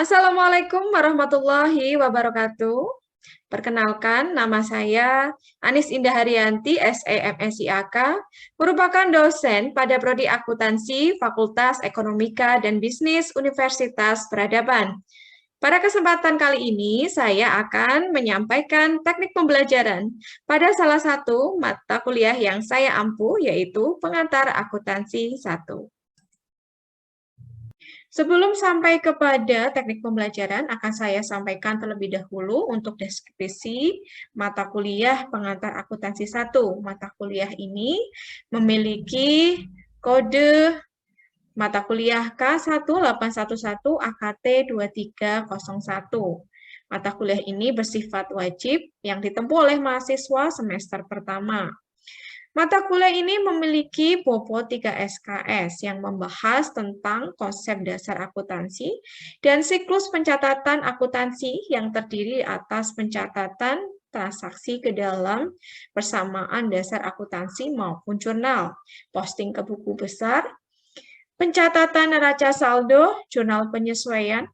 Assalamualaikum warahmatullahi wabarakatuh. Perkenalkan, nama saya Anis Indah Haryanti, SEMSIAK, merupakan dosen pada Prodi Akuntansi Fakultas Ekonomika dan Bisnis Universitas Peradaban. Pada kesempatan kali ini, saya akan menyampaikan teknik pembelajaran pada salah satu mata kuliah yang saya ampu, yaitu Pengantar Akuntansi 1. Sebelum sampai kepada teknik pembelajaran, akan saya sampaikan terlebih dahulu untuk deskripsi mata kuliah Pengantar Akuntansi 1. Mata kuliah ini memiliki kode mata kuliah K1811 AKT 2301. Mata kuliah ini bersifat wajib yang ditempuh oleh mahasiswa semester pertama. Mata kuliah ini memiliki bobot 3 SKS yang membahas tentang konsep dasar akuntansi dan siklus pencatatan akuntansi yang terdiri atas pencatatan transaksi ke dalam persamaan dasar akuntansi maupun jurnal, posting ke buku besar, pencatatan neraca saldo, jurnal penyesuaian,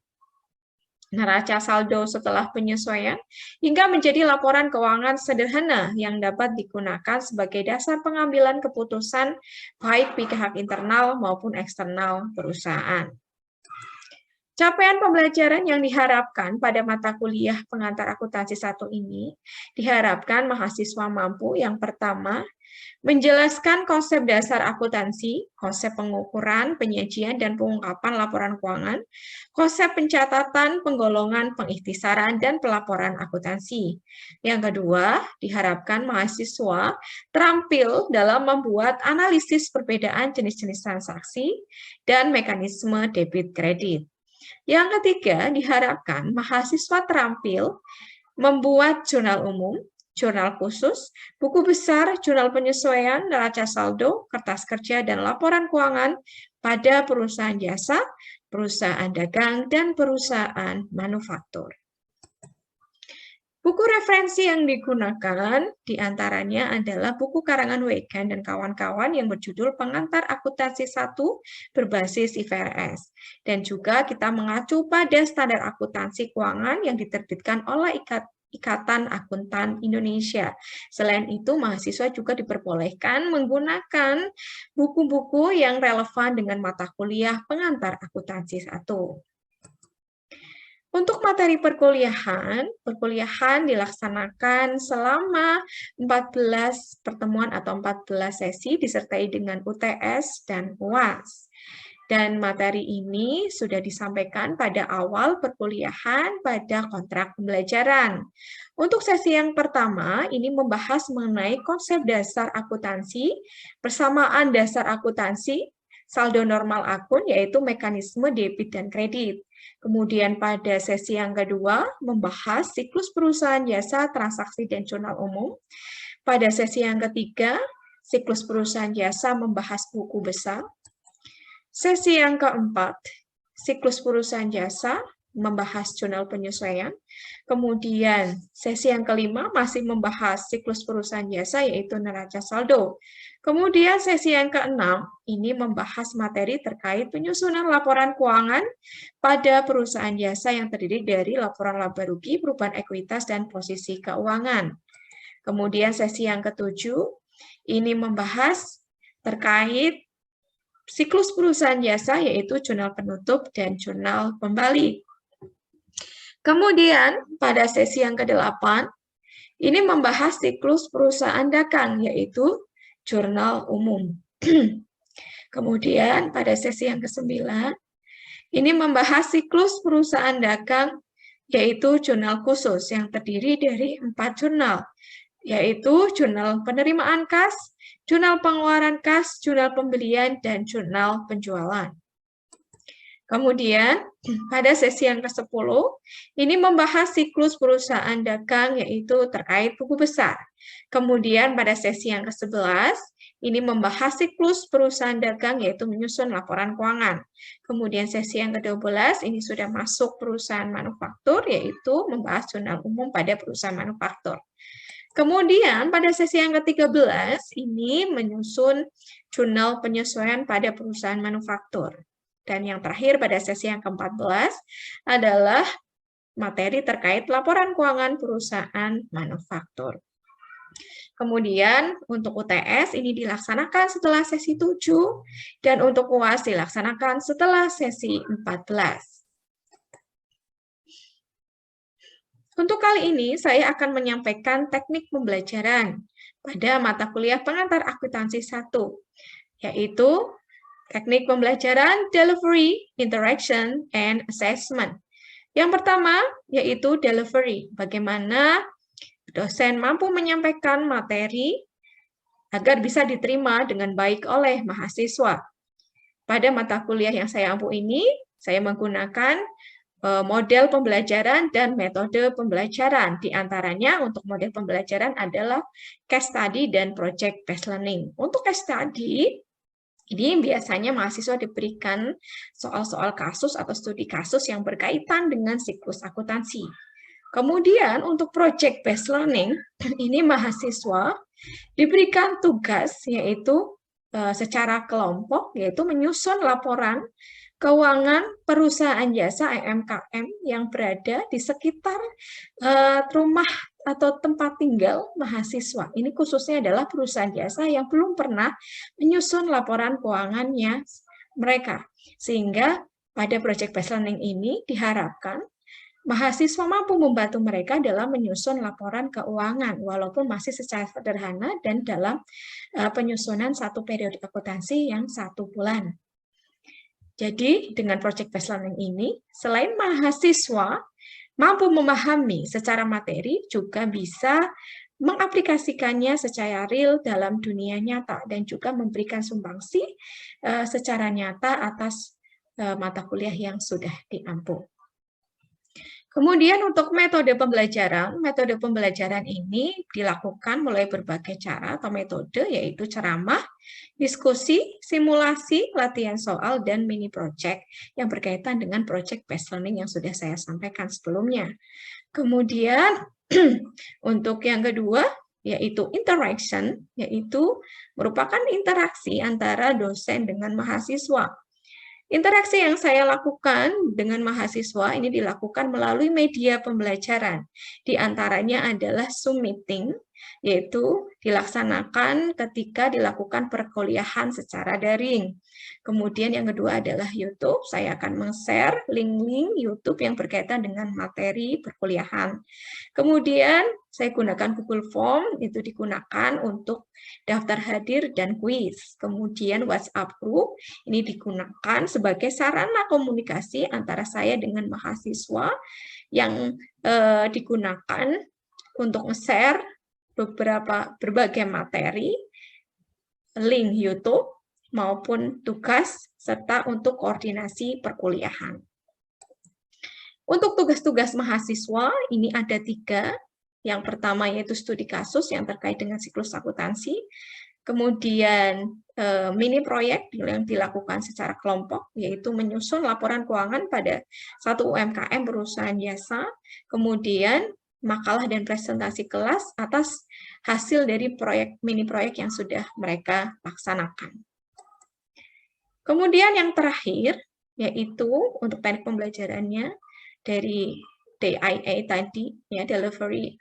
neraca saldo setelah penyesuaian, hingga menjadi laporan keuangan sederhana yang dapat digunakan sebagai dasar pengambilan keputusan baik pihak internal maupun eksternal perusahaan. Capaian pembelajaran yang diharapkan pada mata kuliah Pengantar Akuntansi 1 ini diharapkan mahasiswa mampu yang pertama, menjelaskan konsep dasar akuntansi, konsep pengukuran, penyajian, dan pengungkapan laporan keuangan, konsep pencatatan, penggolongan, pengikhtisaran, dan pelaporan akuntansi. Yang kedua, diharapkan mahasiswa terampil dalam membuat analisis perbedaan jenis-jenis transaksi dan mekanisme debit kredit. Yang ketiga, diharapkan mahasiswa terampil membuat jurnal umum, jurnal khusus, buku besar, jurnal penyesuaian, neraca saldo, kertas kerja, dan laporan keuangan pada perusahaan jasa, perusahaan dagang, dan perusahaan manufaktur. Buku referensi yang digunakan diantaranya adalah buku karangan Wegan dan kawan-kawan yang berjudul Pengantar Akuntansi 1 berbasis IFRS. Dan juga kita mengacu pada standar akuntansi keuangan yang diterbitkan oleh Ikatan Akuntan Indonesia. Selain itu, mahasiswa juga diperbolehkan menggunakan buku-buku yang relevan dengan mata kuliah Pengantar Akuntansi 1. Untuk materi perkuliahan dilaksanakan selama 14 pertemuan atau 14 sesi disertai dengan UTS dan UAS. Dan materi ini sudah disampaikan pada awal perkuliahan pada kontrak pembelajaran. Untuk sesi yang pertama, ini membahas mengenai konsep dasar akuntansi, persamaan dasar akuntansi, saldo normal akun, yaitu mekanisme debit dan kredit. Kemudian pada sesi yang kedua, membahas siklus perusahaan jasa, transaksi, dan jurnal umum. Pada sesi yang ketiga, siklus perusahaan jasa membahas buku besar. Sesi yang keempat, siklus perusahaan jasa, membahas jurnal penyesuaian. Kemudian sesi yang kelima masih membahas siklus perusahaan jasa, yaitu neraca saldo. Kemudian sesi yang keenam, ini membahas materi terkait penyusunan laporan keuangan pada perusahaan jasa yang terdiri dari laporan laba rugi, perubahan ekuitas, dan posisi keuangan. Kemudian sesi yang ketujuh, ini membahas terkait siklus perusahaan jasa, yaitu jurnal penutup dan jurnal pembalik. Kemudian pada sesi yang ke-8, ini membahas siklus perusahaan dagang, yaitu jurnal umum. Kemudian pada sesi yang ke-9, ini membahas siklus perusahaan dagang, yaitu jurnal khusus yang terdiri dari 4 jurnal, yaitu jurnal penerimaan kas, jurnal pengeluaran kas, jurnal pembelian, dan jurnal penjualan. Kemudian, pada sesi yang ke-10, ini membahas siklus perusahaan dagang, yaitu terkait buku besar. Kemudian, pada sesi yang ke-11, ini membahas siklus perusahaan dagang, yaitu menyusun laporan keuangan. Kemudian, sesi yang ke-12, ini sudah masuk perusahaan manufaktur, yaitu membahas jurnal umum pada perusahaan manufaktur. Kemudian pada sesi yang ke-13 ini menyusun jurnal penyesuaian pada perusahaan manufaktur. Dan yang terakhir pada sesi yang ke-14 adalah materi terkait laporan keuangan perusahaan manufaktur. Kemudian untuk UTS ini dilaksanakan setelah sesi 7 dan untuk UAS dilaksanakan setelah sesi 14. Untuk kali ini saya akan menyampaikan teknik pembelajaran pada mata kuliah pengantar akuntansi 1, yaitu teknik pembelajaran Delivery, Interaction, and Assessment. Yang pertama yaitu delivery, bagaimana dosen mampu menyampaikan materi agar bisa diterima dengan baik oleh mahasiswa. Pada mata kuliah yang saya ampu ini, saya menggunakan model pembelajaran dan metode pembelajaran. Di antaranya untuk model pembelajaran adalah case study dan project based learning. Untuk case study, ini biasanya mahasiswa diberikan soal-soal kasus atau studi kasus yang berkaitan dengan siklus akuntansi. Kemudian untuk project based learning, ini mahasiswa diberikan tugas yaitu secara kelompok, yaitu menyusun laporan keuangan perusahaan jasa UMKM yang berada di sekitar rumah atau tempat tinggal mahasiswa. Ini khususnya adalah perusahaan jasa yang belum pernah menyusun laporan keuangannya mereka. Sehingga pada project based learning ini diharapkan mahasiswa mampu membantu mereka dalam menyusun laporan keuangan, walaupun masih secara sederhana dan dalam penyusunan satu periode akuntansi yang 1 bulan. Jadi, dengan project based learning ini, selain mahasiswa mampu memahami secara materi, juga bisa mengaplikasikannya secara real dalam dunia nyata, dan juga memberikan sumbangsi secara nyata atas mata kuliah yang sudah diampu. Kemudian untuk metode pembelajaran ini dilakukan melalui berbagai cara atau metode, yaitu ceramah, diskusi, simulasi, latihan soal, dan mini project yang berkaitan dengan project based learning yang sudah saya sampaikan sebelumnya. Kemudian untuk yang kedua, yaitu interaction, yaitu merupakan interaksi antara dosen dengan mahasiswa. Interaksi yang saya lakukan dengan mahasiswa ini dilakukan melalui media pembelajaran. Di antaranya adalah Zoom meeting, yaitu dilaksanakan ketika dilakukan perkuliahan secara daring. Kemudian yang kedua adalah YouTube. Saya akan men-share link-link YouTube yang berkaitan dengan materi perkuliahan. Kemudian saya gunakan Google Form, itu digunakan untuk daftar hadir dan kuis. Kemudian WhatsApp Group, ini digunakan sebagai sarana komunikasi antara saya dengan mahasiswa yang digunakan untuk nge-share berbagai materi, link YouTube, maupun tugas, serta untuk koordinasi perkuliahan. Untuk tugas-tugas mahasiswa, ini ada 3. Yang pertama yaitu studi kasus yang terkait dengan siklus akuntansi. Kemudian mini proyek yang dilakukan secara kelompok, yaitu menyusun laporan keuangan pada satu UMKM perusahaan jasa. Kemudian makalah dan presentasi kelas atas hasil dari mini proyek yang sudah mereka laksanakan. Kemudian yang terakhir, yaitu untuk teknik pembelajarannya dari DIA tadi, ya, Delivery,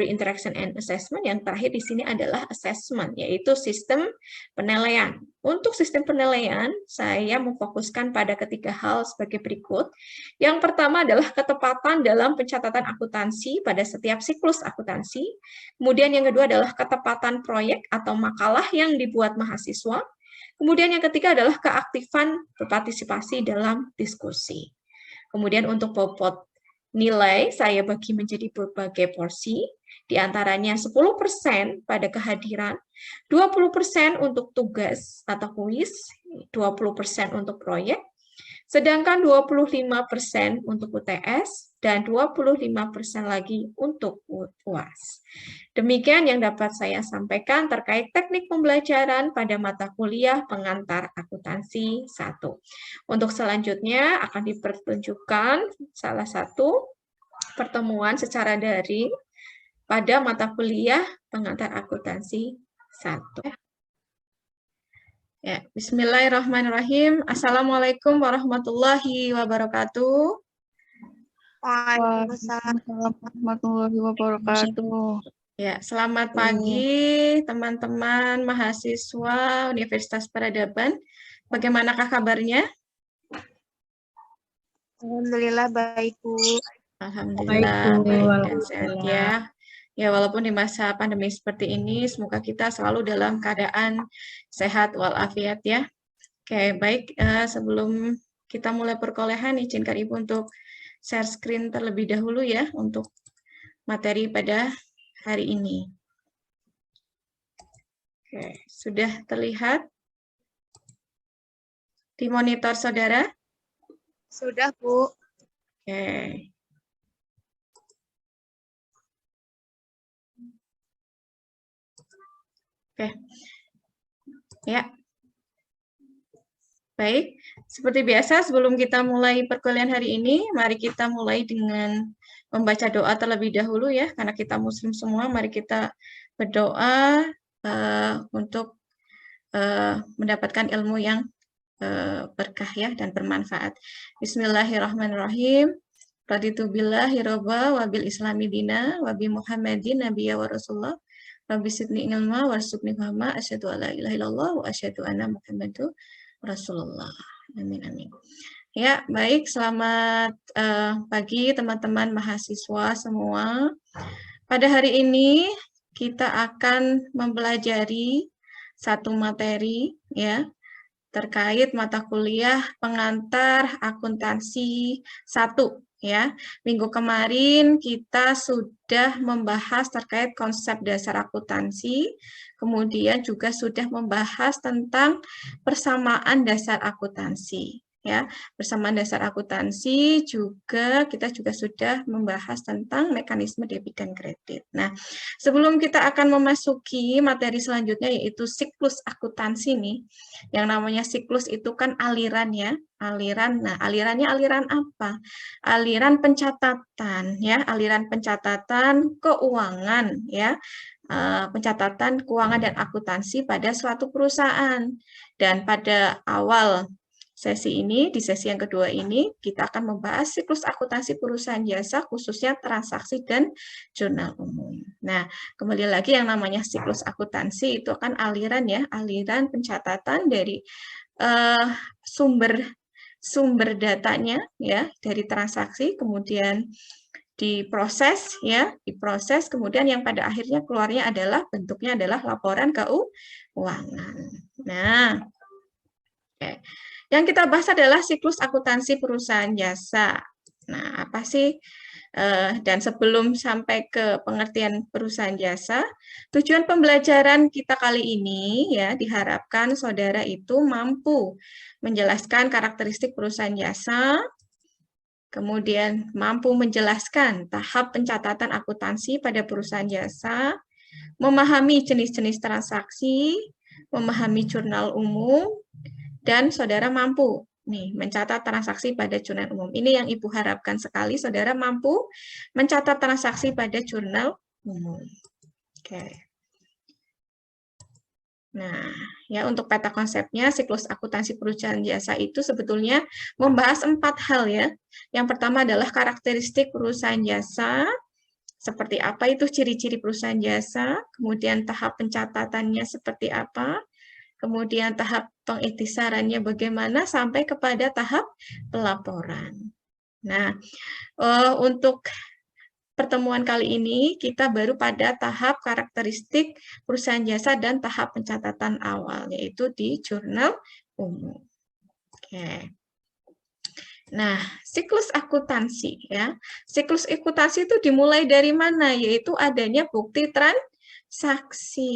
Interaction, and Assessment. Yang terakhir di sini adalah assessment, yaitu sistem penilaian. Untuk sistem penilaian, saya memfokuskan pada 3 hal sebagai berikut. Yang pertama adalah ketepatan dalam pencatatan akuntansi pada setiap siklus akuntansi. Kemudian yang kedua adalah ketepatan proyek atau makalah yang dibuat mahasiswa. Kemudian yang ketiga adalah keaktifan berpartisipasi dalam diskusi. Kemudian untuk bobot nilai saya bagi menjadi berbagai porsi, di antaranya 10% pada kehadiran, 20% untuk tugas atau kuis, 20% untuk proyek, sedangkan 25% untuk UTS, dan 25% lagi untuk UAS. Demikian yang dapat saya sampaikan terkait teknik pembelajaran pada mata kuliah pengantar akuntansi 1. Untuk selanjutnya akan dipertunjukkan salah satu pertemuan secara daring pada mata kuliah pengantar akuntansi 1. Ya, bismillahirrahmanirrahim. Assalamualaikum warahmatullahi wabarakatuh. Waalaikumsalam warahmatullahi wabarakatuh. Ya, selamat pagi teman-teman mahasiswa Universitas Peradaban. Bagaimanakah kabarnya? Alhamdulillah baik, Bu. Alhamdulillah baik dan sehat ya. Ya, walaupun di masa pandemi seperti ini, semoga kita selalu dalam keadaan sehat walafiat ya. Oke, baik. Sebelum kita mulai perkuliahan, izinkan Ibu untuk share screen terlebih dahulu ya untuk materi pada hari ini. Oke, sudah terlihat di monitor saudara? Sudah, Bu. Oke. Oke. Ya. Baik, seperti biasa sebelum kita mulai perkuliahan hari ini, mari kita mulai dengan membaca doa terlebih dahulu ya, karena kita muslim semua, mari kita berdoa untuk mendapatkan ilmu yang berkah ya dan bermanfaat. Bismillahirrahmanirrahim. Raditu billahi robba wa bil islami dina wa bi Muhammadin nabiyya wa rasulullah. Rabbi sidni ilma warzuqni fahma asyhadu alla ilaha illallah wa asyhadu anna Muhammadur Rasulullah. Amin amin. Ya, baik, selamat pagi teman-teman mahasiswa semua. Pada hari ini kita akan mempelajari satu materi ya terkait mata kuliah pengantar akuntansi 1 ya. Minggu kemarin kita sudah membahas terkait konsep dasar akuntansi, kemudian juga sudah membahas tentang persamaan dasar akuntansi. Ya, persamaan dasar akuntansi juga kita juga sudah membahas tentang mekanisme debit dan kredit. Nah, sebelum kita akan memasuki materi selanjutnya yaitu siklus akuntansi nih. Yang namanya siklus itu kan aliran ya, aliran. Nah, alirannya aliran apa? Aliran pencatatan ya, aliran pencatatan keuangan ya. Pencatatan keuangan dan akuntansi pada suatu perusahaan. Dan pada awal sesi ini, di sesi yang kedua ini, kita akan membahas siklus akuntansi perusahaan jasa, khususnya transaksi dan jurnal umum. Nah, kembali lagi yang namanya siklus akuntansi itu akan aliran ya, aliran pencatatan dari sumber datanya ya, dari transaksi, kemudian diproses ya, diproses, kemudian yang pada akhirnya keluarnya adalah bentuknya adalah laporan keuangan. Nah, oke. Yang kita bahas adalah siklus akuntansi perusahaan jasa. Nah, apa sih? Dan sebelum sampai ke pengertian perusahaan jasa, tujuan pembelajaran kita kali ini ya diharapkan saudara itu mampu menjelaskan karakteristik perusahaan jasa, kemudian mampu menjelaskan tahap pencatatan akuntansi pada perusahaan jasa, memahami jenis-jenis transaksi, memahami jurnal umum, dan saudara mampu nih mencatat transaksi pada jurnal umum. Ini yang Ibu harapkan sekali, saudara mampu mencatat transaksi pada jurnal umum. Oke. Nah, ya untuk peta konsepnya, siklus akuntansi perusahaan jasa itu sebetulnya membahas 4 hal ya. Yang pertama adalah karakteristik perusahaan jasa, seperti apa itu ciri-ciri perusahaan jasa, kemudian tahap pencatatannya seperti apa, kemudian tahap pengiktisarannya bagaimana, sampai kepada tahap pelaporan. Nah, untuk pertemuan kali ini kita baru pada tahap karakteristik perusahaan jasa dan tahap pencatatan awal, yaitu di jurnal umum. Oke. Nah, siklus akuntansi ya. Siklus akuntansi itu dimulai dari mana? Yaitu adanya bukti transaksi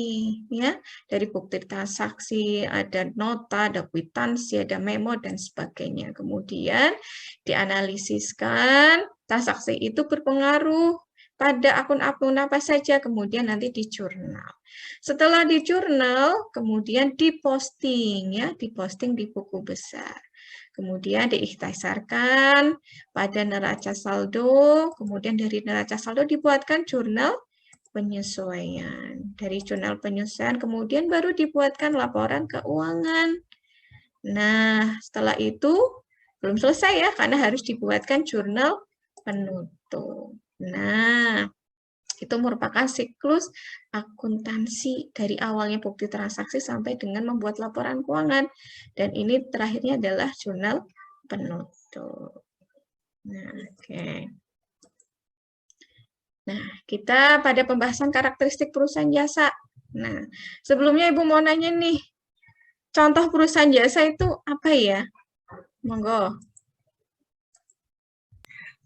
ya. Dari bukti transaksi ada nota, ada kwitansi, ada memo dan sebagainya. Kemudian dianalisiskan transaksi itu berpengaruh pada akun-akun apa saja, kemudian nanti di jurnal. Setelah di jurnal, kemudian diposting ya, diposting di buku besar. Kemudian diikhtisarkan pada neraca saldo, kemudian dari neraca saldo dibuatkan jurnal penyesuaian. Dari jurnal penyesuaian kemudian baru dibuatkan laporan keuangan. Nah, setelah itu belum selesai ya, karena harus dibuatkan jurnal penutup. Nah, itu merupakan siklus akuntansi dari awalnya bukti transaksi sampai dengan membuat laporan keuangan. Dan ini terakhirnya adalah jurnal penutup. Nah, oke. Nah, kita pada pembahasan karakteristik perusahaan jasa. Nah, sebelumnya Ibu mau nanya nih, contoh perusahaan jasa itu apa ya? Monggo.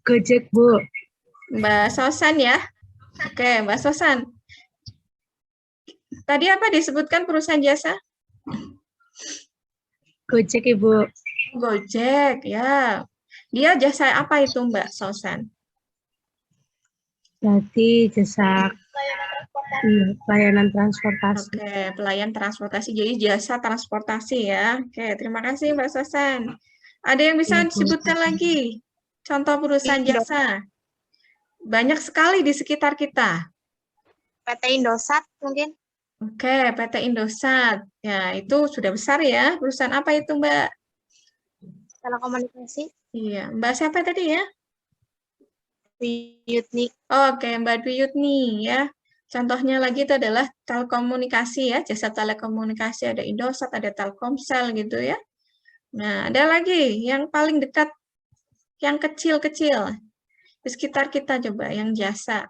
Gojek, Bu. Mbak Sosan ya. Oke, Mbak Sosan. Tadi apa disebutkan perusahaan jasa? Gojek, Ibu. Gojek, ya. Dia jasa apa itu, Mbak Sosan? Berarti jasa pelayanan transportasi. Oke, pelayan transportasi. Jadi jasa transportasi ya. Oke, terima kasih Mbak Sosan. Ada yang bisa disebutkan lagi? Contoh perusahaan jasa. Banyak sekali di sekitar kita. PT Indosat mungkin. Oke, PT Indosat. Ya, itu sudah besar ya. Perusahaan apa itu, Mbak? Telekomunikasi. Iya, Mbak siapa tadi ya? Yutni. Oke, Mbak Dwi Yutni ya. Contohnya lagi itu adalah telekomunikasi ya, jasa telekomunikasi, ada Indosat, ada Telkomsel gitu ya. Nah, ada lagi yang paling dekat, yang kecil-kecil. Di sekitar kita coba, yang jasa.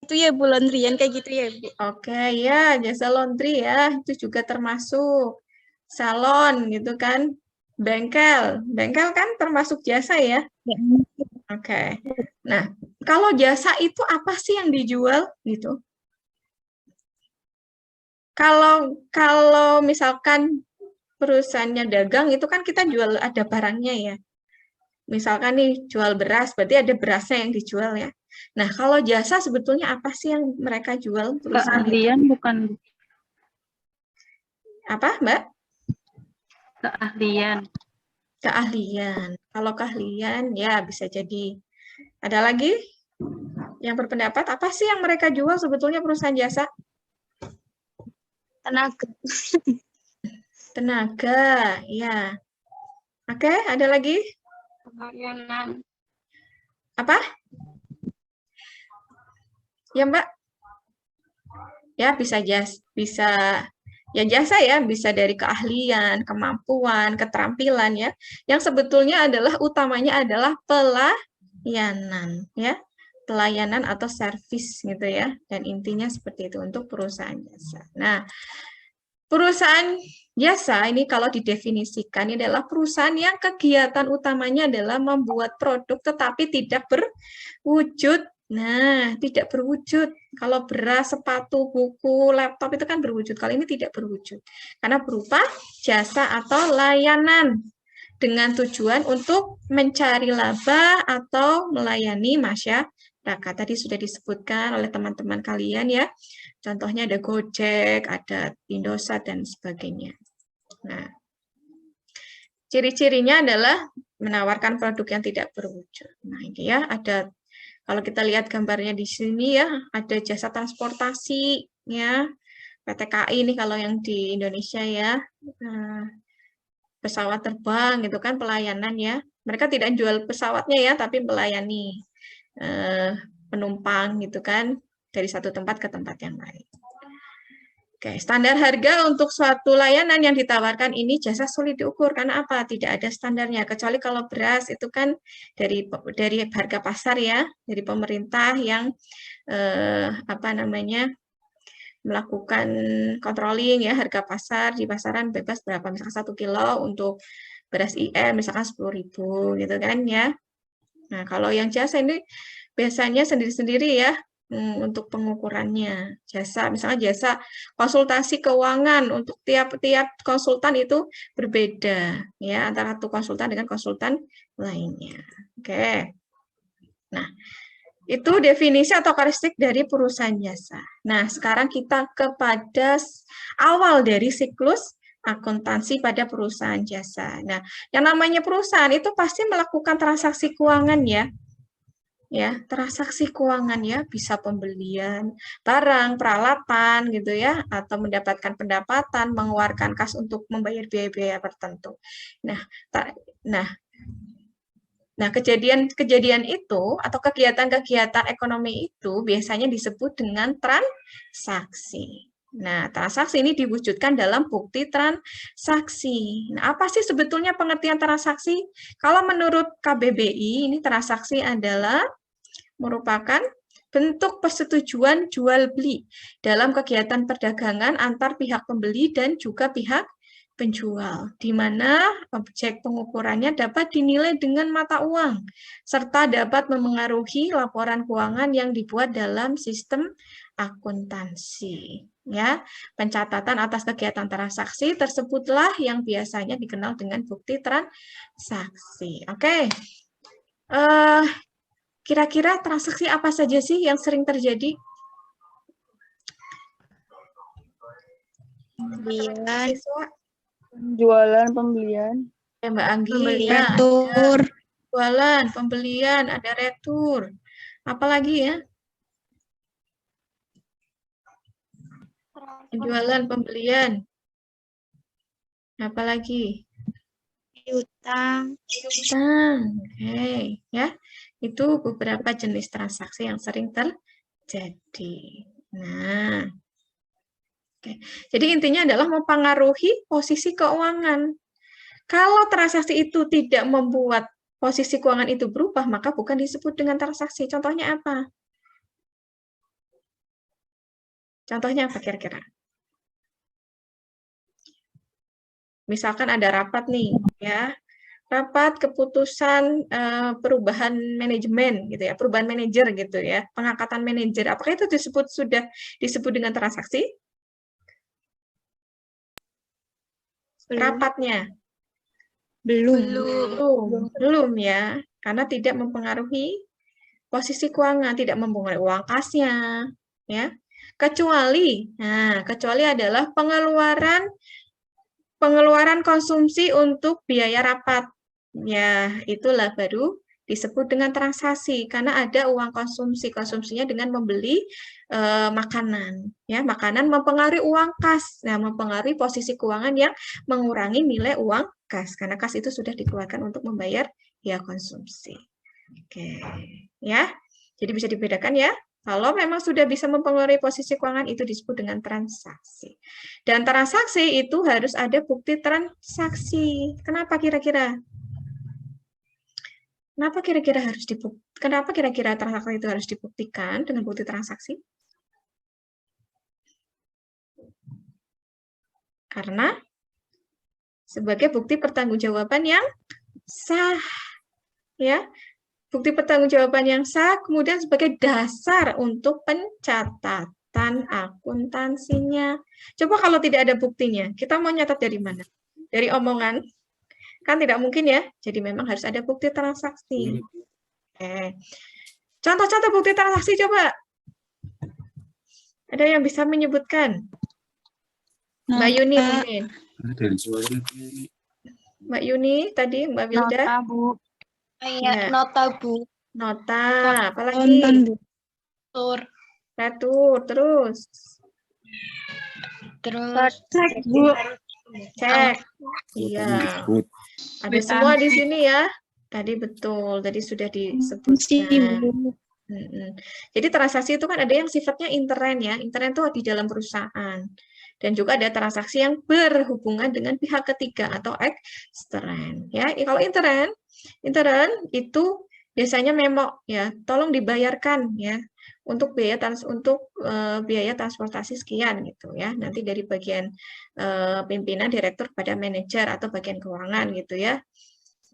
Itu ya Bu, laundryan kayak gitu ya Bu. Oke, ya, jasa laundry ya, itu juga termasuk. Salon gitu kan. Bengkel kan termasuk jasa ya. Oke. Nah, kalau jasa itu apa sih yang dijual gitu? Kalau misalkan perusahaannya dagang itu kan kita jual ada barangnya ya. Misalkan nih jual beras, berarti ada berasnya yang dijual ya. Nah, kalau jasa sebetulnya apa sih yang mereka jual perusahaan Keahlian itu? bukan Apa, Mbak? keahlian. Keahlian. Kalau keahlian ya bisa jadi. Ada lagi yang berpendapat apa sih yang mereka jual sebetulnya perusahaan jasa? Tenaga. Tenaga, ya. Oke, ada lagi? Pelayanan. Apa? Ya, Mbak? Ya, bisa ya jasa ya, bisa dari keahlian, kemampuan, keterampilan ya. Yang sebetulnya utamanya adalah pelayanan ya. Pelayanan atau servis gitu ya. Dan intinya seperti itu untuk perusahaan jasa. Nah, perusahaan jasa ini kalau didefinisikan ini adalah perusahaan yang kegiatan utamanya adalah membuat produk tetapi tidak berwujud. Nah, tidak berwujud. Kalau beras, sepatu, buku, laptop itu kan berwujud. Kalau ini tidak berwujud. Karena berupa jasa atau layanan dengan tujuan untuk mencari laba atau melayani masyarakat. Tadi sudah disebutkan oleh teman-teman kalian ya. Contohnya ada Gojek, ada Indosat, dan sebagainya. Nah, ciri-cirinya adalah menawarkan produk yang tidak berwujud. Nah, ini ya, ada, kalau kita lihat gambarnya di sini ya, ada jasa transportasi, ya, PT KAI ini kalau yang di Indonesia ya, pesawat terbang gitu kan, pelayanan ya. Mereka tidak jual pesawatnya ya, tapi melayani penumpang gitu kan, dari satu tempat ke tempat yang lain. Oke, standar harga untuk suatu layanan yang ditawarkan ini jasa sulit diukur karena apa? Tidak ada standarnya kecuali kalau beras itu kan dari harga pasar ya, dari pemerintah yang melakukan controlling ya harga pasar di pasaran bebas berapa misalkan 1 kilo untuk beras IM misalkan 10.000 gitu kan ya. Nah, kalau yang jasa ini biasanya sendiri-sendiri ya. Untuk pengukurannya jasa, misalnya jasa konsultasi keuangan untuk tiap-tiap konsultan itu berbeda ya antara satu konsultan dengan konsultan lainnya. Oke. Nah, itu definisi atau karakteristik dari perusahaan jasa. Nah, sekarang kita kepada awal dari siklus akuntansi pada perusahaan jasa. Nah, yang namanya perusahaan itu pasti melakukan transaksi keuangan ya. ya, transaksi keuangan ya, bisa pembelian barang, peralatan gitu ya, atau mendapatkan pendapatan, mengeluarkan kas untuk membayar biaya-biaya tertentu. Nah, nah, kejadian-kejadian itu atau kegiatan-kegiatan ekonomi itu biasanya disebut dengan transaksi. Nah, transaksi ini diwujudkan dalam bukti transaksi. Nah, apa sih sebetulnya pengertian transaksi? Kalau menurut KBBI, ini transaksi adalah merupakan bentuk persetujuan jual beli dalam kegiatan perdagangan antar pihak pembeli dan juga pihak penjual, di mana objek pengukurannya dapat dinilai dengan mata uang, serta dapat memengaruhi laporan keuangan yang dibuat dalam sistem akuntansi. Ya, pencatatan atas kegiatan transaksi tersebutlah yang biasanya dikenal dengan bukti transaksi. Oke. Kira-kira transaksi apa saja sih yang sering terjadi? Pembelian, Siswa? Jualan, pembelian. Ya, Mbak Anggi. pembelian, Ya, tur, jualan, pembelian, ada retur. Apalagi ya? Jualan, pembelian. Apalagi? utang, Utang. Oke, ya. Itu beberapa jenis transaksi yang sering terjadi. Nah, oke. Jadi intinya adalah mempengaruhi posisi keuangan. Kalau transaksi itu tidak membuat posisi keuangan itu berubah, maka bukan disebut dengan transaksi. Contohnya apa? Contohnya apa kira-kira? Misalkan ada rapat nih, ya. Rapat keputusan perubahan manajemen gitu ya, perubahan manajer gitu ya, pengangkatan manajer. Apakah itu sudah disebut dengan transaksi? Rapatnya? Belum ya, karena tidak mempengaruhi posisi keuangan, tidak mempengaruhi uang kasnya, ya. Kecuali adalah pengeluaran konsumsi untuk biaya rapat. Ya, itulah baru disebut dengan transaksi karena ada uang konsumsi. Konsumsinya dengan membeli makanan. Ya, makanan mempengaruhi uang kas. Nah, mempengaruhi posisi keuangan yang mengurangi nilai uang kas karena kas itu sudah dikeluarkan untuk membayar biaya konsumsi. Oke, ya. Jadi bisa dibedakan ya. Kalau memang sudah bisa mempengaruhi posisi keuangan, itu disebut dengan transaksi. Dan transaksi itu harus ada bukti transaksi. Kenapa kira-kira? Kenapa kira-kira transaksi itu harus dibuktikan dengan bukti transaksi? Karena sebagai bukti pertanggungjawaban yang sah. Ya, bukti pertanggungjawaban yang sah, kemudian sebagai dasar untuk pencatatan akuntansinya. Coba kalau tidak ada buktinya, kita mau nyatat dari mana? Dari omongan? Kan tidak mungkin ya, jadi memang harus ada bukti transaksi. Oke. Contoh-contoh bukti transaksi coba. Ada yang bisa menyebutkan? Mbak Yuni mungkin. Mbak Yuni tadi, Mbak Wilda. nota, Bu. Ya. Nota, Bu. Nota, apalagi? Tur. Retur, terus. Cek, Bu. Cek. Iya. Ada semua di sini ya. Tadi betul, tadi sudah disebutkan. Jadi transaksi itu kan ada yang sifatnya intern ya. Intern itu di dalam perusahaan. Dan juga ada transaksi yang berhubungan dengan pihak ketiga atau ekstern. Ya, kalau intern itu biasanya memo ya, tolong dibayarkan ya untuk biaya transportasi sekian gitu ya. Nanti dari bagian pimpinan, direktur pada manajer atau bagian keuangan gitu ya.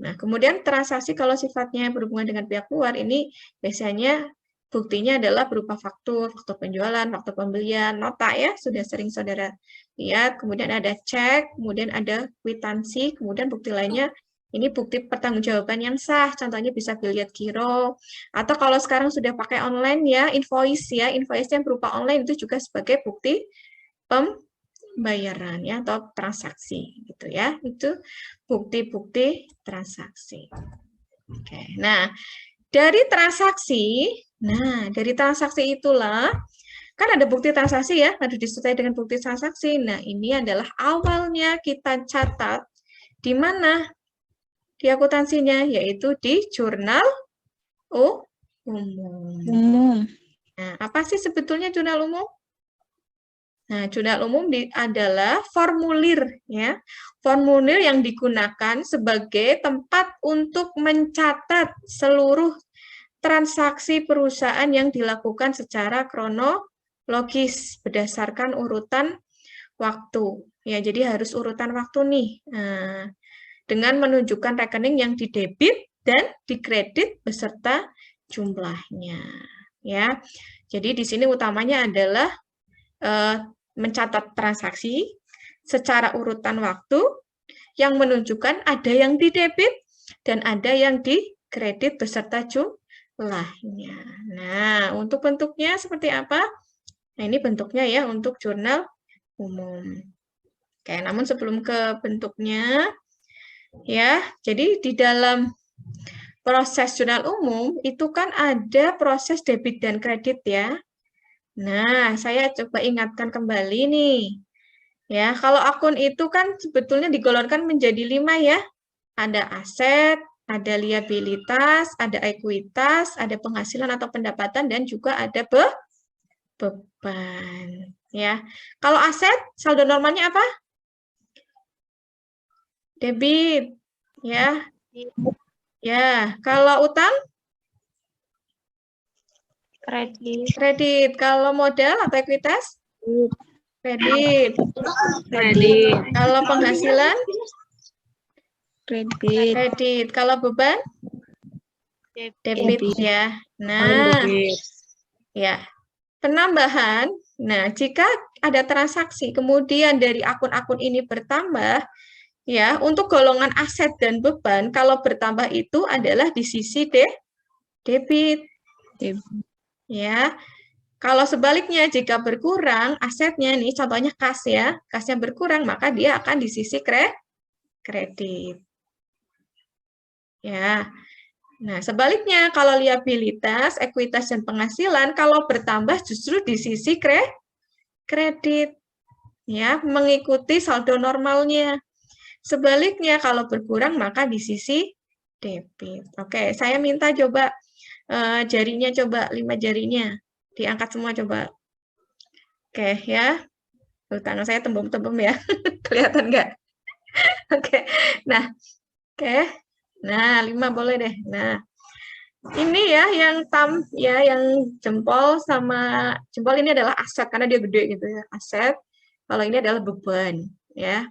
Nah, kemudian transaksi kalau sifatnya berhubungan dengan pihak luar ini biasanya buktinya adalah berupa faktur penjualan, faktur pembelian, nota ya, sudah sering saudara lihat, kemudian ada cek, kemudian ada kwitansi, kemudian bukti lainnya ini bukti pertanggungjawaban yang sah, contohnya bisa biliet giro, atau kalau sekarang sudah pakai online ya, invoice yang berupa online itu juga sebagai bukti pembayaran ya, atau transaksi gitu ya, itu bukti-bukti transaksi. Oke, nah Dari transaksi, nah dari transaksi itulah, kan ada bukti transaksi ya, harus disertai dengan bukti transaksi. Nah ini adalah awalnya kita catat di mana di akuntansinya, yaitu di jurnal umum. Umum. Nah, apa sih sebetulnya jurnal umum? Nah, jurnal umum adalah formulir ya. Formulir yang digunakan sebagai tempat untuk mencatat seluruh transaksi perusahaan yang dilakukan secara kronologis berdasarkan urutan waktu. Ya, jadi harus urutan waktu nih. Nah, dengan menunjukkan rekening yang didebit dan dikredit beserta jumlahnya. Ya. Jadi di sini utamanya adalah mencatat transaksi secara urutan waktu yang menunjukkan ada yang didebit dan ada yang dikredit beserta jumlahnya. Nah, untuk bentuknya seperti apa? Nah, ini bentuknya ya untuk jurnal umum. Oke, namun sebelum ke bentuknya, ya, jadi di dalam proses jurnal umum itu kan ada proses debit dan kredit ya. Nah, saya coba ingatkan kembali nih. Ya, kalau akun itu kan sebetulnya digolongkan menjadi 5 ya. Ada aset, ada liabilitas, ada ekuitas, ada penghasilan atau pendapatan, dan juga ada beban. Ya, kalau aset saldo normalnya apa? Debit. Ya, ya. Kalau utang? Kredit. Kredit. Kalau modal atau ekuitas? Kredit. Kredit. Kalau penghasilan? Kredit. Kredit. Kalau beban? Debit ya. Nah, ya. Penambahan. Nah, jika ada transaksi kemudian dari akun-akun ini bertambah, ya, untuk golongan aset dan beban kalau bertambah itu adalah di sisi debit. Ya. Kalau sebaliknya jika berkurang asetnya nih contohnya kas ya, kasnya berkurang maka dia akan di sisi kredit. Ya. Nah, sebaliknya kalau liabilitas, ekuitas dan penghasilan kalau bertambah justru di sisi kredit. Ya, mengikuti saldo normalnya. Sebaliknya kalau berkurang maka di sisi debit. Oke, saya minta coba jarinya coba 5 jarinya diangkat semua coba. Oke ya. Tangan saya tembem-tembem ya. Kelihatan nggak? Oke. Nah, oke. Nah, 5 boleh deh. Nah, ini ya yang yang jempol sama jempol ini adalah aset karena dia gede gitu ya, aset. Kalau ini adalah beban ya.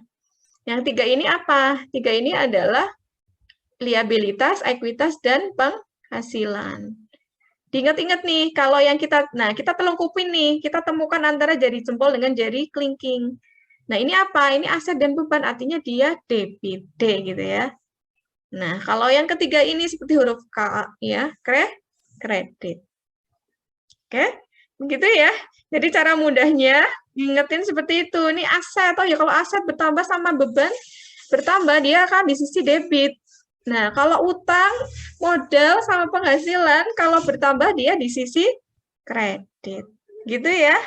Yang 3 ini apa? 3 ini adalah liabilitas, ekuitas dan penghasilan. Diingat-ingat nih, kalau yang kita telungkupin nih, kita temukan antara jari jempol dengan jari kelingking. Nah, ini apa? Ini aset dan beban, artinya dia debit, D gitu ya. Nah, kalau yang ketiga ini seperti huruf K, ya, kredit. Oke, begitu ya. Jadi cara mudahnya, ingetin seperti itu. Ini aset, oh ya kalau aset bertambah sama beban, bertambah, dia akan di sisi debit. Nah, kalau utang, modal, sama penghasilan, kalau bertambah dia di sisi kredit. Gitu ya.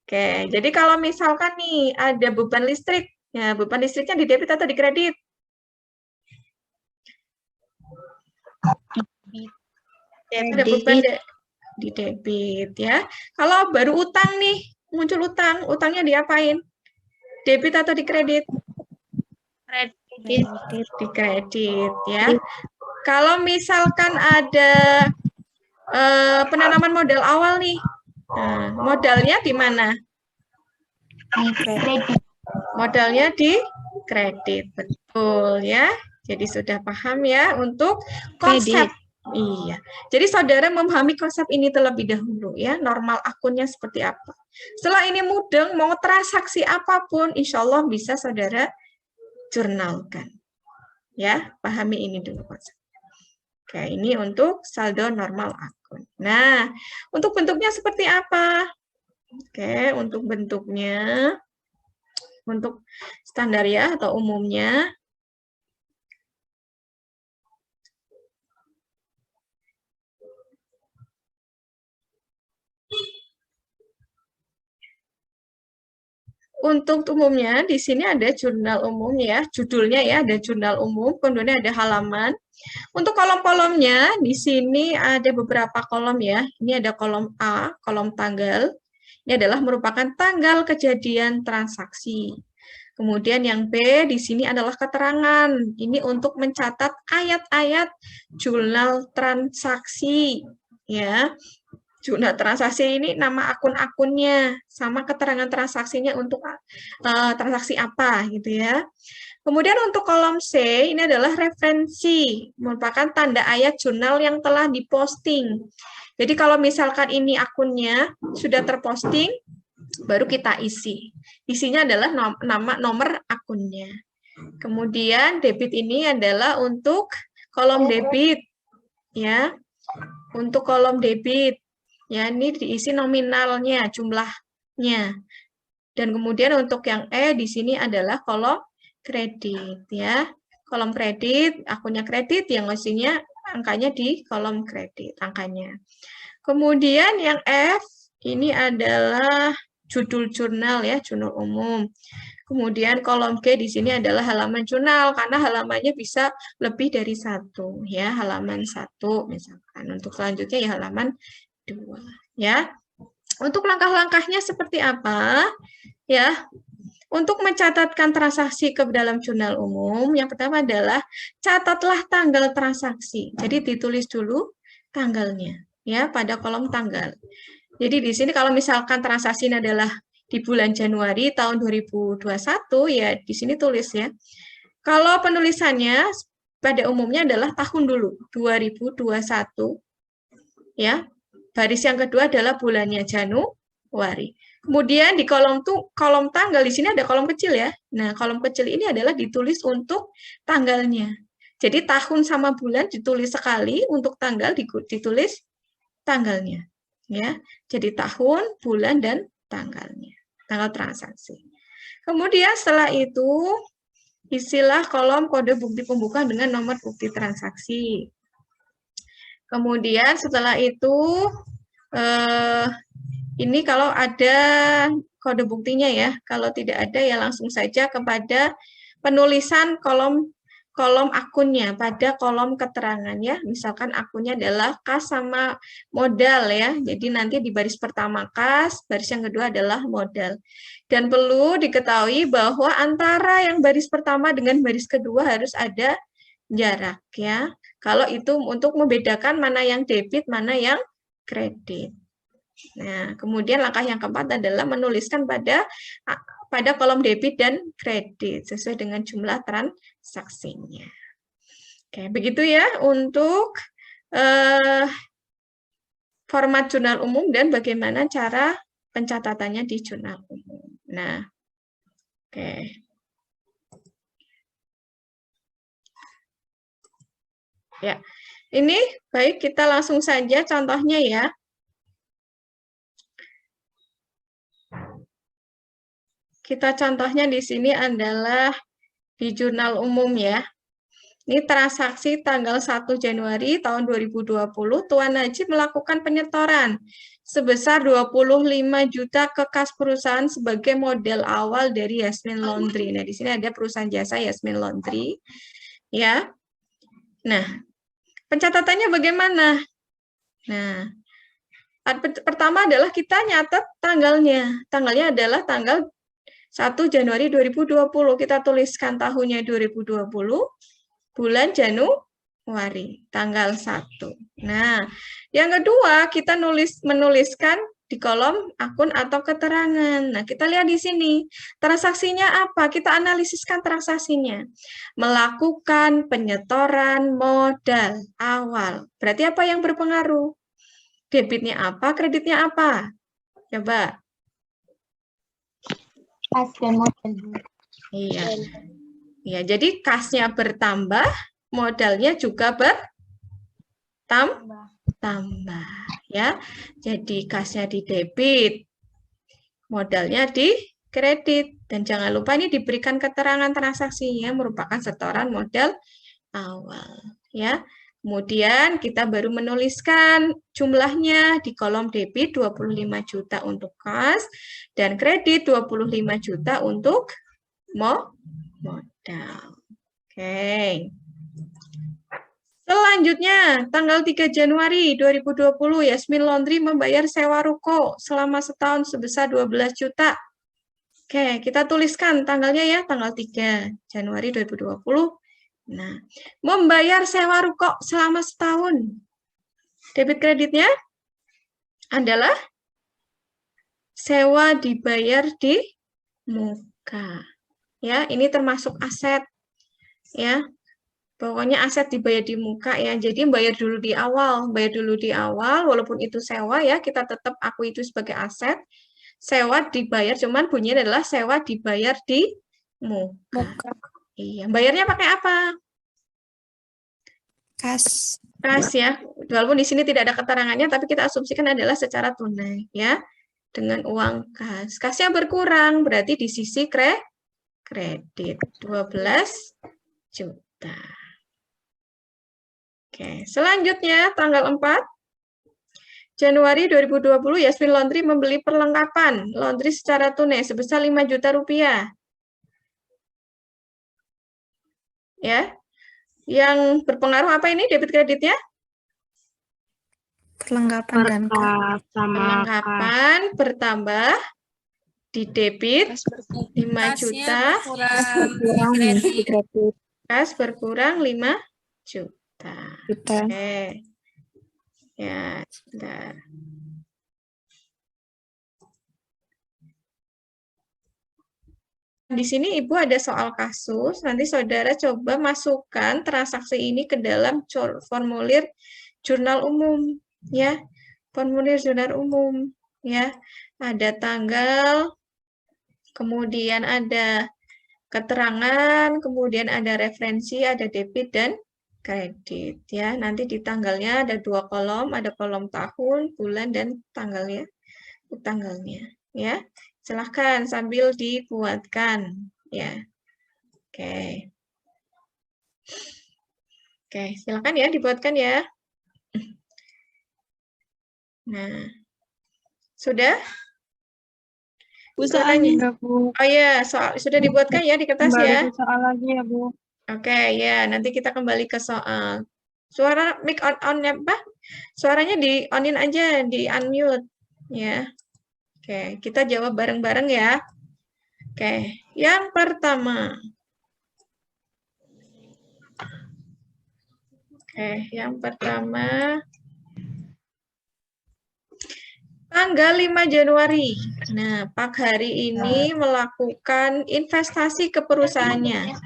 Oke, jadi kalau misalkan nih ada beban listrik, ya beban listriknya di debit atau di kredit? Ada beban di debit ya. Kalau baru utang nih, muncul utang, utangnya diapain? Debit atau di kredit? Kredit. Di kredit ya. Kalau misalkan ada penanaman modal awal nih, modalnya di mana? Kredit. Modalnya di kredit, betul ya. Jadi sudah paham ya untuk konsep. Iya. Jadi saudara memahami konsep ini terlebih dahulu ya, normal akunnya seperti apa. Setelah ini mudeng, mau transaksi apapun, insya Allah bisa saudara jurnalkan. Ya, pahami ini dulu konsep. Oke, ini untuk saldo normal akun. Nah, untuk bentuknya seperti apa? Oke, untuk bentuknya, untuk standar ya atau umumnya, untuk umumnya di sini ada jurnal umum ya, judulnya ya ada jurnal umum, kemudian ada halaman. Untuk kolom-kolomnya di sini ada beberapa kolom ya. Ini ada kolom A, kolom tanggal. Ini adalah merupakan tanggal kejadian transaksi. Kemudian yang B di sini adalah keterangan. Ini untuk mencatat ayat-ayat jurnal transaksi ya. Jurnal transaksi ini nama akun-akunnya sama keterangan transaksinya untuk transaksi apa gitu ya. Kemudian untuk kolom C ini adalah referensi, merupakan tanda ayat jurnal yang telah diposting. Jadi kalau misalkan ini akunnya sudah terposting, baru kita isi. Isinya adalah nama nomor akunnya. Kemudian debit ini adalah untuk kolom debit ya. Untuk kolom debit ya, ini diisi nominalnya, jumlahnya. Dan kemudian untuk yang E di sini adalah kolom kredit ya. Kolom kredit, akunnya kredit yang isinya angkanya di kolom kredit, angkanya. Kemudian yang F ini adalah judul jurnal ya, jurnal umum. Kemudian kolom G di sini adalah halaman jurnal, karena halamannya bisa lebih dari satu ya, halaman 1 misalkan. Untuk selanjutnya ya halaman 2 ya. Untuk langkah-langkahnya seperti apa? Ya, untuk mencatatkan transaksi ke dalam jurnal umum, yang pertama adalah catatlah tanggal transaksi. Jadi ditulis dulu tanggalnya ya pada kolom tanggal. Jadi di sini kalau misalkan transaksi ini adalah di bulan Januari tahun 2021 ya di sini tulis ya. Kalau penulisannya pada umumnya adalah tahun dulu 2021 ya. Baris yang kedua adalah bulannya Januari. Kemudian di kolom tanggal di sini ada kolom kecil ya. Nah, kolom kecil ini adalah ditulis untuk tanggalnya. Jadi tahun sama bulan ditulis sekali, untuk tanggal ditulis tanggalnya. Ya. Jadi tahun, bulan dan tanggalnya. Tanggal transaksi. Kemudian setelah itu isilah kolom kode bukti pembukaan dengan nomor bukti transaksi. Kemudian setelah itu ini kalau ada kode buktinya ya, kalau tidak ada ya langsung saja kepada penulisan kolom akunnya pada kolom keterangan ya. Misalkan akunnya adalah kas sama modal ya. Jadi nanti di baris pertama kas, baris yang kedua adalah modal. Dan perlu diketahui bahwa antara yang baris pertama dengan baris kedua harus ada jarak ya. Kalau itu untuk membedakan mana yang debit, mana yang kredit. Nah, kemudian langkah yang keempat adalah menuliskan pada kolom debit dan kredit sesuai dengan jumlah transaksinya. Oke, begitu ya untuk format jurnal umum dan bagaimana cara pencatatannya di jurnal umum. Nah, oke. Ya, ini baik kita langsung saja contohnya ya. Kita contohnya di sini adalah di jurnal umum ya. Ini transaksi tanggal 1 Januari tahun 2020, Tuan Najib melakukan penyetoran sebesar 25 juta ke kas perusahaan sebagai modal awal dari Yasmin Laundry. Nah, di sini ada perusahaan jasa Yasmin Laundry. Ya. Nah, pencatatannya bagaimana? Nah, pertama adalah kita nyatet tanggalnya. Tanggalnya adalah tanggal 1 Januari 2020, kita tuliskan tahunnya 2020, bulan Januari, tanggal 1. Nah, yang kedua kita menuliskan di kolom akun atau keterangan. Nah, kita lihat di sini, transaksinya apa? Kita analisiskan transaksinya. Melakukan penyetoran modal awal. Berarti apa yang berpengaruh? Debitnya apa, kreditnya apa? Coba. Kas dan modal. Iya. Ya, jadi kasnya bertambah, modalnya juga bertambah ya. Jadi kasnya di debit, modalnya di kredit, dan jangan lupa ini diberikan keterangan transaksinya merupakan setoran modal awal ya. Kemudian kita baru menuliskan jumlahnya di kolom debit 25 juta untuk kas dan kredit 25 juta untuk modal. Oke. Selanjutnya, tanggal 3 Januari 2020, Yasmin Laundry membayar sewa ruko selama setahun sebesar 12 juta. Oke, kita tuliskan tanggalnya ya, tanggal 3 Januari 2020. Nah, membayar sewa ruko selama setahun. Debit kreditnya adalah sewa dibayar di muka. Ya, ini termasuk aset. Ya, pokoknya aset dibayar di muka ya. Jadi bayar dulu di awal, walaupun itu sewa ya, kita tetap akui itu sebagai aset. Sewa dibayar, cuman bunyinya adalah sewa dibayar di muka. Iya, bayarnya pakai apa? Kas. Kas ya. Walaupun di sini tidak ada keterangannya, tapi kita asumsikan adalah secara tunai ya. Dengan uang kas. Kasnya berkurang, berarti di sisi kredit 12 juta. Oke, selanjutnya tanggal 4 Januari 2020, Yasmin Laundry membeli perlengkapan laundry secara tunai sebesar 5 juta rupiah. Ya, yang berpengaruh apa ini debit kreditnya? Perlengkapan dan kas. Perlengkapan bertambah di debit 5 juta. Kas berkurang 5 juta. Oke. Ya, sebentar. Di sini Ibu ada soal kasus, nanti saudara coba masukkan transaksi ini ke dalam formulir jurnal umum, ya. Formulir jurnal umum, ya. Ada tanggal, kemudian ada keterangan, kemudian ada referensi, ada debit dan kredit, ya. Nanti di tanggalnya ada 2 kolom, ada kolom tahun, bulan, dan tanggalnya, ya. Silahkan sambil dibuatkan, ya. Oke. Oke, silahkan ya dibuatkan ya. Nah, sudah? Suaranya. Bu. Oh ya, sudah dibuatkan ya di kertas ya. Kembali ke soal lagi ya, Bu. Oke, ya, nanti kita kembali ke soal. Suara mic on ya, Pak? Suaranya di onin aja, di unmute, ya. Oke, kita jawab bareng-bareng ya. Oke, yang pertama. Oke, yang pertama. Tanggal 5 Januari. Nah, Pak Hari ini melakukan investasi ke perusahaannya.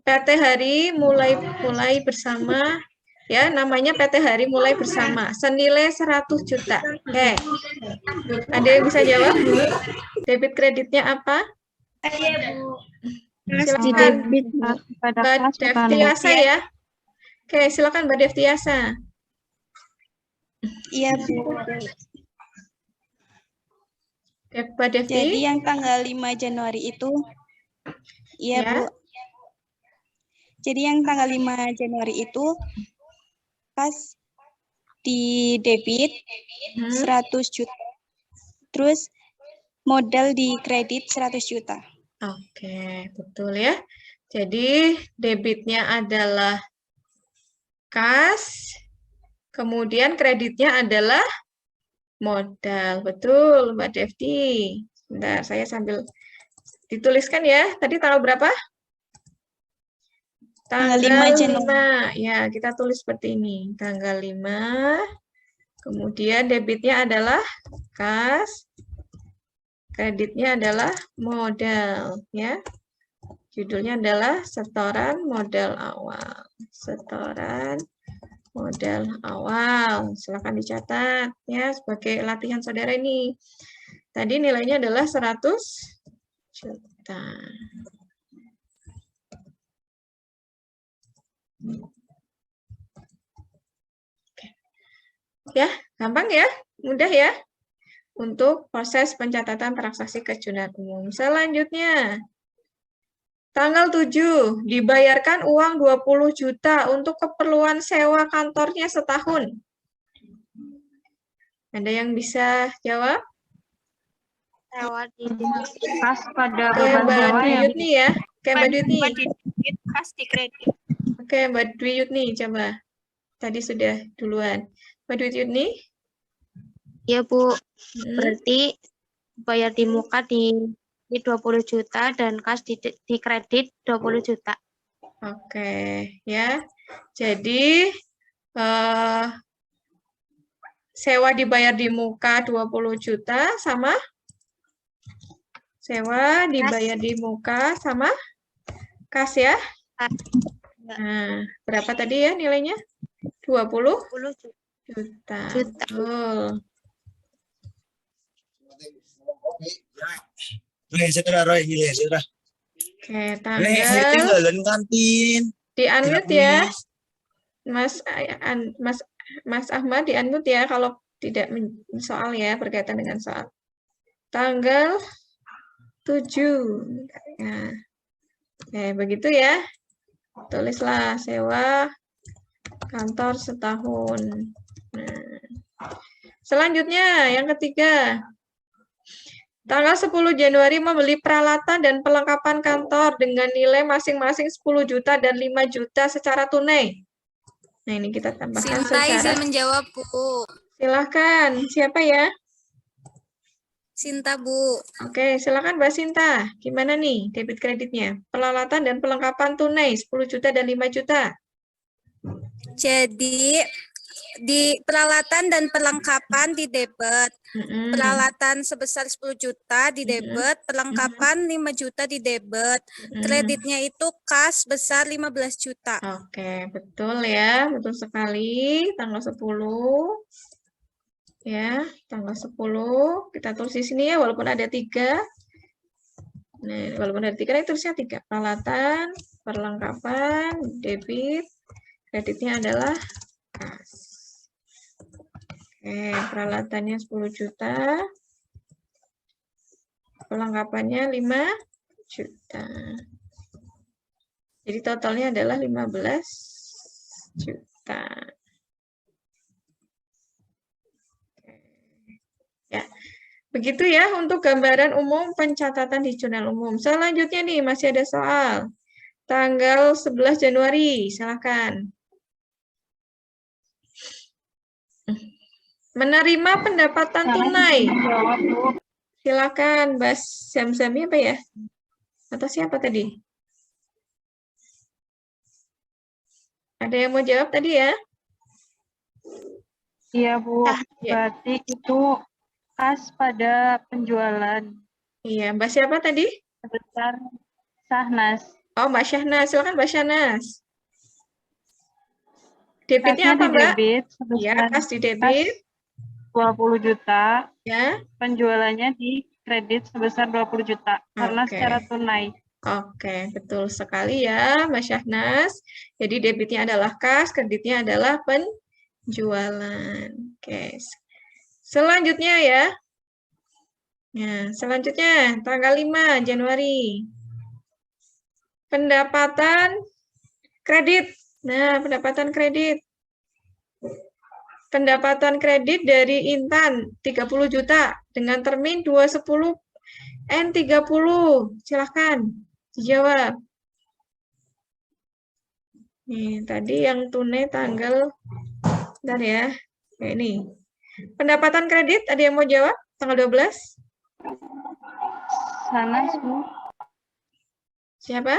PT Hari mulai bersama, ya, namanya PT Hari mulai bersama, senilai 100 juta. Oke. Ada yang bisa jawab? Debit kreditnya apa? Silakan Mbak Devtiasa ya. Oke, silakan Mbak Devtiasa. Iya, Bu. Mbak Devti. Jadi yang tanggal 5 Januari itu, iya, Ya. Bu. Jadi yang tanggal 5 Januari itu pas di debit 100 juta. Terus modal di kredit 100 juta. Oke, betul ya. Jadi debitnya adalah kas, kemudian kreditnya adalah modal. Betul, Mbak Devti. Sebentar, saya sambil dituliskan ya. Tadi tanggal berapa? Tanggal 5. Ya, kita tulis seperti ini. Tanggal 5. Kemudian debitnya adalah kas. Kreditnya adalah modal, ya. Judulnya adalah setoran modal awal. Setoran modal awal. Silakan dicatat ya sebagai latihan saudara ini. Tadi nilainya adalah 100 juta. Oke. Ya, gampang ya, mudah ya untuk proses pencatatan transaksi ke jurnal umum. Selanjutnya, Tanggal 7, dibayarkan uang 20 juta untuk keperluan sewa kantornya setahun. Ada yang bisa jawab? Sewa di Kas pada Oke, beban Mbak sewa Dwi ya. Yutni ya. Oke, Mbak Dwi Yutni. kas di kredit. Oke, Mbak Dwi Yutni, coba. Tadi sudah duluan. Mbak Dwi Yutni? Iya, Bu. Hmm. Berarti bayar di muka di 20 juta dan kas di kredit 20 juta. Oke, ya. Jadi, sewa dibayar di muka 20 juta sama? Sewa dibayar di muka sama kas ya? Kas. Nah, berapa tadi ya nilainya? 20 10 juta. juta. Betul. Roy, Oke, saya tanggal tinggalan kantin. di-unmute ya. Mas Ahmad di-unmute ya kalau tidak soal ya, berkaitan dengan soal. Tanggal 7. Nah, begitu ya. Tulislah sewa kantor setahun. Nah, selanjutnya, yang ketiga. Tanggal 10 Januari membeli peralatan dan perlengkapan kantor dengan nilai masing-masing 10 juta dan 5 juta secara tunai. Nah, ini kita tambahkan Sinta secara... izin menjawab, Bu. Silahkan. Siapa ya? Sinta, Bu. Oke, silakan Mbak Sinta. Gimana nih debit kreditnya? Peralatan dan perlengkapan tunai 10 juta dan 5 juta. Jadi, di peralatan dan perlengkapan di debit. Peralatan sebesar 10 juta di debit, perlengkapan 5 juta di debit. Kreditnya itu kas besar 15 juta. Oke, betul ya. Betul sekali. Tanggal 10. Ya, tanggal 10. Kita tulis di sini ya, walaupun ada 3. Nah, walaupun ada 3, tulisnya 3. Peralatan, perlengkapan, debit, kreditnya adalah kas. Oke, peralatannya 10 juta. Perlengkapannya 5 juta. Jadi totalnya adalah 15 juta. Ya, begitu ya untuk gambaran umum pencatatan di jurnal umum. Selanjutnya nih masih ada soal. Tanggal 11 Januari, silakan. Menerima pendapatan tunai. Silakan, Mbak Syamsami apa ya? Atau siapa tadi? Ada yang mau jawab tadi ya? Iya, Bu. Ya. Berarti itu kas pada penjualan. Iya, Mbak siapa tadi? Sebesar Sahnas. Oh, Mbak Syahnas. Silakan Mbak Syahnas. Debitnya Kasnya apa, di Mbak? debit Iya, sebesar kas di debit. 20 juta. Ya. Penjualannya di kredit sebesar 20 juta. Karena Oke. secara tunai. Oke, betul sekali ya, Mbak Syahnas. Jadi debitnya adalah kas, kreditnya adalah penjualan. Oke. Selanjutnya ya. Nah, selanjutnya tanggal 5 Januari. Pendapatan kredit. Nah, pendapatan kredit. Pendapatan kredit dari Intan 30 juta dengan termin 210 N30. Silahkan dijawab. Nih, tadi yang tunai tanggal, bentar ya. Kayak ini. Pendapatan kredit, ada yang mau jawab? Tanggal 12? Sahnas, Bu. Siapa?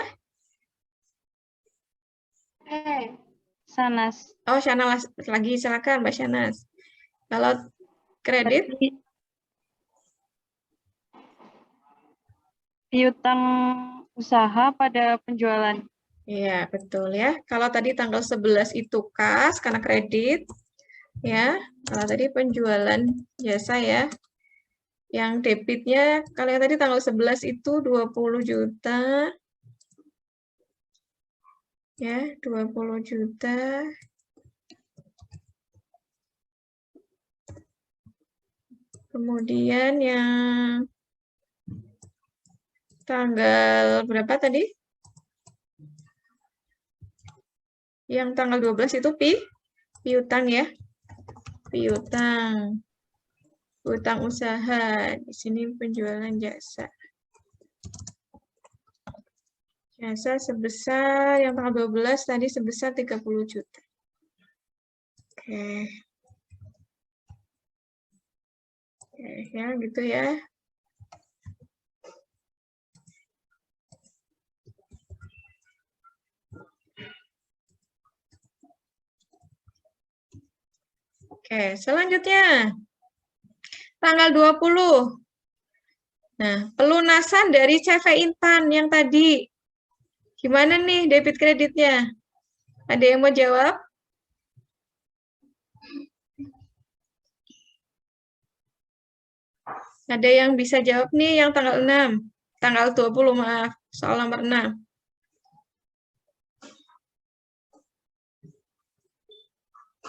Sahnas. Oh, Syahnas lagi, silakan Mbak Syahnas. Kalau kredit? Berarti piutang usaha pada penjualan. Iya, betul ya. Kalau tadi tanggal 11 itu kas karena kredit, ya. Kalau tadi penjualan jasa ya. Yang debitnya, kalau yang tadi tanggal 11 itu 20 juta. Ya, 20 juta. Kemudian yang tanggal berapa tadi? Yang tanggal 12 itu piutang ya. Piutang. Piutang usaha. Di sini penjualan jasa. Jasa sebesar yang tanggal 12 tadi sebesar 30 juta. Oke. Oke, ya gitu ya. Oke, selanjutnya. Tanggal 20. Nah, pelunasan dari CV Intan yang tadi. Gimana nih debit kreditnya? Ada yang mau jawab? Ada yang bisa jawab nih yang tanggal 6. Tanggal 20, maaf. Soal nomor 6.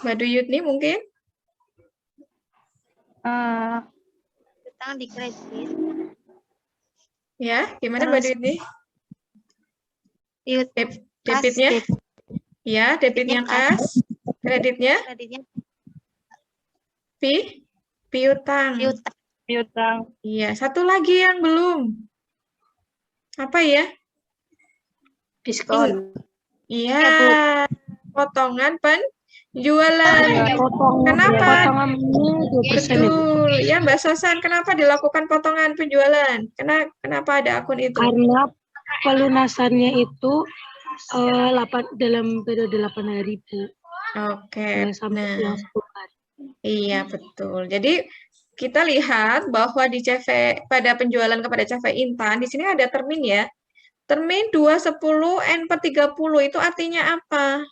Mbak Duyut nih mungkin? Piutang di kredit. Ya, gimana Mbak Duyut nih? Debitnya? Ya, debitnya kas. Kreditnya? Kreditnya Piutang. Piutang. Iya, satu lagi yang belum. Apa ya? Diskon. Iya, potongan penjualan. Kenapa? Potongan 2% itu. Betul. Ya, Mbak Sosan, kenapa dilakukan potongan penjualan? Kenapa ada akun itu? Karena pelunasannya itu dalam periode 8 hari, Bu. Oke. Sampai yang 10 hari. Iya, betul. Jadi, kita lihat bahwa di CV pada penjualan kepada CV Intan, di sini ada termin ya. Termin 210 N/30 itu artinya apa?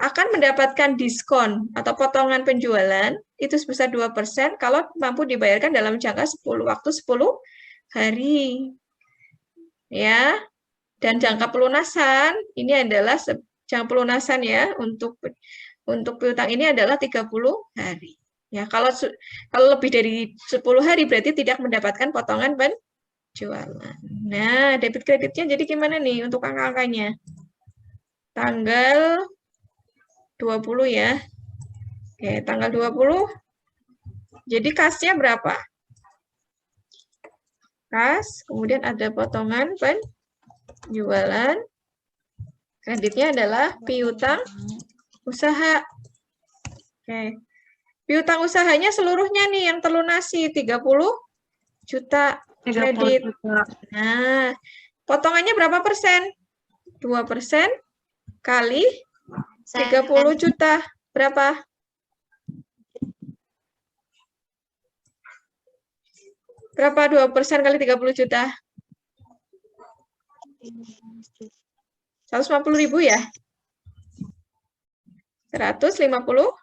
Akan mendapatkan diskon atau potongan penjualan itu sebesar 2% kalau mampu dibayarkan dalam jangka 10 hari. Ya. Dan jangka pelunasan ini adalah jangka pelunasan ya untuk piutang ini adalah 30 hari. Ya, kalau lebih dari 10 hari berarti tidak mendapatkan potongan penjualan. Nah, debit kreditnya jadi gimana nih untuk angka-angkanya? Tanggal 20 ya. Oke, tanggal 20. Jadi kasnya berapa? Kas, kemudian ada potongan penjualan. Kreditnya adalah piutang usaha. Oke. Piutang usahanya seluruhnya nih yang terlunasi 30 juta kredit. Nah, potongannya berapa persen? 2% kali 30 juta. Berapa? Berapa 2% kali 30 juta? 150.000 ya? 150.000.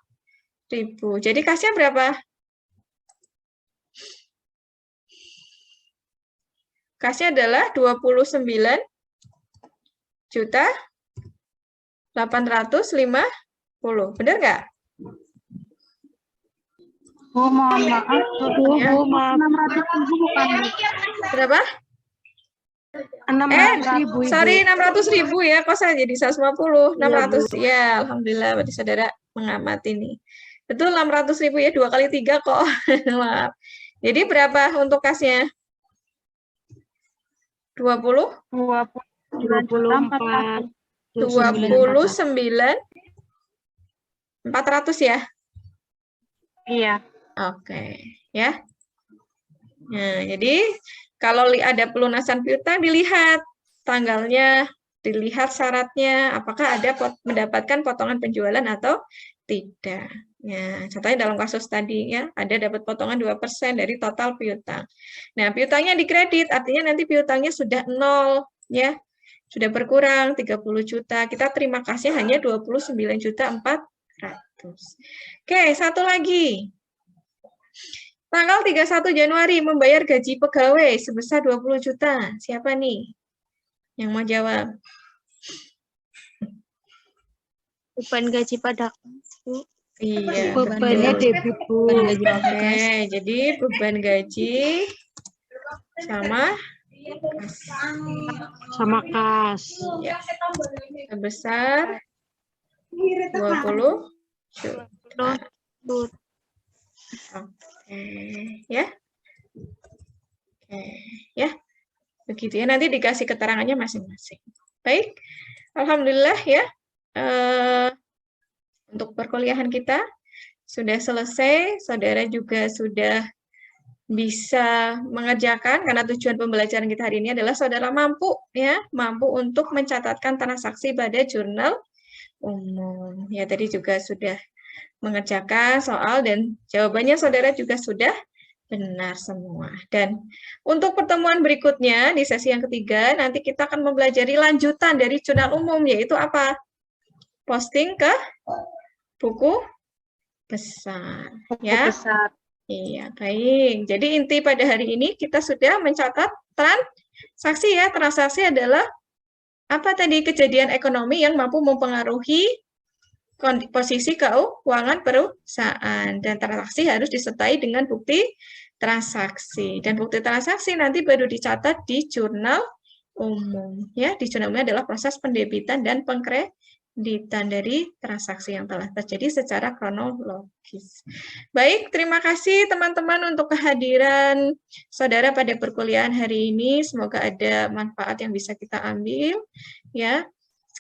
Jadi kasnya berapa? Kasnya adalah 29.850. Benar nggak? Bu, mohon maaf. Ya. Bu, maaf. 600.000 bukan? Berapa? 600.000, Ibu. Sorry, 600.000 ya. Kok saya jadi 150? 600. Ya, alhamdulillah berarti saudara mengamati nih. Betul, 600.000 ya, 2 kali 3 kok. Maaf. Jadi berapa untuk kasnya? 24. 29.400 ya? Iya. Oke, ya. Nah, jadi kalau ada pelunasan piutang dilihat tanggalnya, dilihat syaratnya, apakah ada mendapatkan potongan penjualan atau tidak. Ya, contohnya dalam kasus tadi ya, ada dapat potongan 2% dari total piutang. Nah, piutangnya dikredit, artinya nanti piutangnya sudah 0 ya. Sudah berkurang 30 juta. Kita terima kasih hanya 29.400.000. Oke, satu lagi. Tanggal 31 Januari membayar gaji pegawai sebesar 20 juta. Siapa nih yang mau jawab? beban gaji pada Bu. Iya, Bebannya betul. debit, Bu. Oke, jadi beban gaji sama Sama kas. ya, sebesar 20 juta. 20. Oke, ya. Oke, ya. Begitu ya, nanti dikasih keterangannya masing-masing. Baik, alhamdulillah ya. Untuk perkuliahan kita sudah selesai, saudara juga sudah bisa mengerjakan karena tujuan pembelajaran kita hari ini adalah saudara mampu untuk mencatatkan transaksi pada jurnal umum. Ya, tadi juga sudah mengerjakan soal dan jawabannya saudara juga sudah benar semua. Dan untuk pertemuan berikutnya di sesi yang ketiga nanti kita akan mempelajari lanjutan dari jurnal umum, yaitu apa? Posting ke buku besar. Ya. Besar. Iya, baik. Jadi inti pada hari ini kita sudah mencatat transaksi ya. Transaksi adalah apa tadi? Kejadian ekonomi yang mampu mempengaruhi posisi keuangan perusahaan. Dan transaksi harus disertai dengan bukti transaksi. Dan bukti transaksi nanti baru dicatat di jurnal umum. Ya, di jurnal umum adalah proses pendebitan dan pengkreditan dari transaksi yang telah terjadi secara kronologis. Baik, terima kasih teman-teman untuk kehadiran saudara pada perkuliahan hari ini. Semoga ada manfaat yang bisa kita ambil. Ya,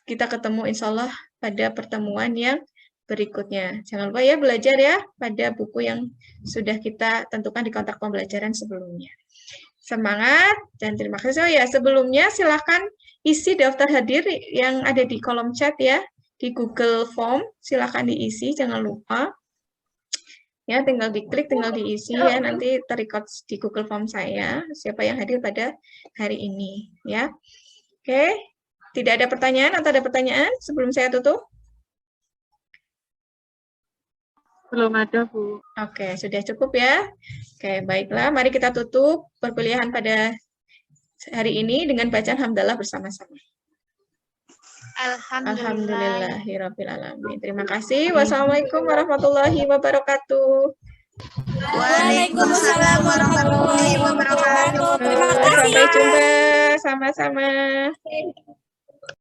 kita ketemu insya Allah pada pertemuan yang berikutnya. Jangan lupa ya belajar ya pada buku yang sudah kita tentukan di kontrak pembelajaran sebelumnya. Semangat dan terima kasih. Oh ya, sebelumnya silakan isi daftar hadir yang ada di kolom chat ya, di Google Form, silakan diisi, jangan lupa. Ya, tinggal diklik, tinggal diisi ya, nanti terrecord di Google Form saya, siapa yang hadir pada hari ini ya. Oke, tidak ada pertanyaan atau ada pertanyaan sebelum saya tutup? Belum ada, Bu. Oke, sudah cukup ya. Oke, baiklah. Mari kita tutup perkuliahan pada hari ini dengan bacaan hamdalah bersama-sama. Alhamdulillahirrabbilalamin. Terima kasih. Wassalamualaikum warahmatullahi wabarakatuh. Waalaikumsalam warahmatullahi wabarakatuh. Terima kasih. Sampai jumpa. Sama-sama.